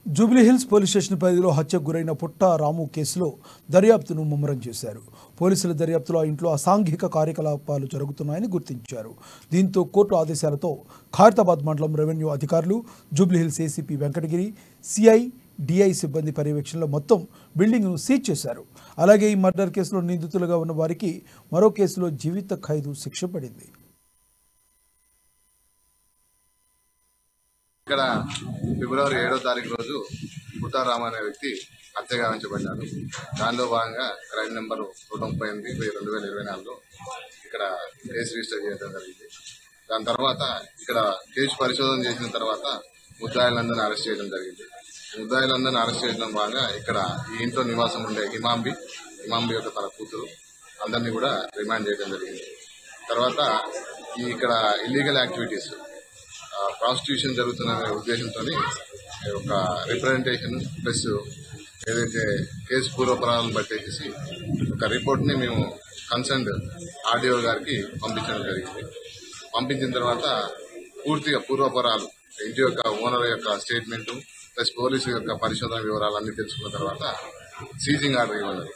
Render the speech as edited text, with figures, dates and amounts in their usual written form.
Jubilee Hills police station పరిధిలో హత్యకు గురైన పుట్ట రాము కేసులో దర్యాప్తును ముమ్మరం చేశారు. పోలీసుల దర్యాప్తులో ఆ ఇంట్లో అసాంఘిక కార్యకలాపాలు జరుగుతున్నాయని గుర్తించారు. దీంతో కోర్టు ఆదేశాలతో ఖైరతాబాద్ మండలం రెవెన్యూ అధికారులు, Jubilee Hills ACP Venkatagiri, CI, DI సిబ్బంది పర్యవేక్షణలో మొత్తం బిల్డింగ్ను సీజ్ చేశారు. అలాగే ఈ మర్డర్ కేసులో నిందితులుగా ఉన్న వారికి మరో కేసులో జీవిత ఖైదు శిక్ష పడింది. ఇక్కడ ఫిబ్రవరి 7వ తారీఖు రోజు పుట్టారామ అనే వ్యక్తి హత్య గావించబడ్డాడు. దానిలో భాగంగా క్రైమ్ నెంబర్ 138/2024లో ఇక్కడ కేసు రిజిస్టర్ చేయడం జరిగింది. దాని తర్వాత ఇక్కడ కేసు పరిశోధన చేసిన తర్వాత ముద్దాయిలందరినీ అరెస్ట్ చేయడం జరిగింది. ముద్దాయిలందరినీ అరెస్ట్ చేయడం భాగంగా ఇక్కడ ఈ ఇంట్లో నివాసం ఉండే హిమాంబి యొక్క తన కూతురు అందరినీ కూడా రిమాండ్ చేయడం జరిగింది. తర్వాత ఇక్కడ ఇల్లీగల్ యాక్టివిటీస్ ప్రాస్టిట్యూషన్ జరుగుతున్న ఉద్దేశంతో ఒక రిప్రజెంటేషన్ ప్లస్ ఏదైతే కేసు పూర్వపరాలను బట్టేసి ఒక రిపోర్ట్ని మేము కన్సర్న్డ్ ఆర్డీఓ గారికి పంపించడం జరిగింది. పంపించిన తర్వాత పూర్తిగా పూర్వపరాలు ఇంటి యొక్క ఓనర్ యొక్క స్టేట్మెంటు ప్లస్ పోలీసు యొక్క పరిశోధన వివరాలన్నీ తెలుసుకున్న తర్వాత సీజింగ్ ఆర్డర్ ఇవ్వన్నారు.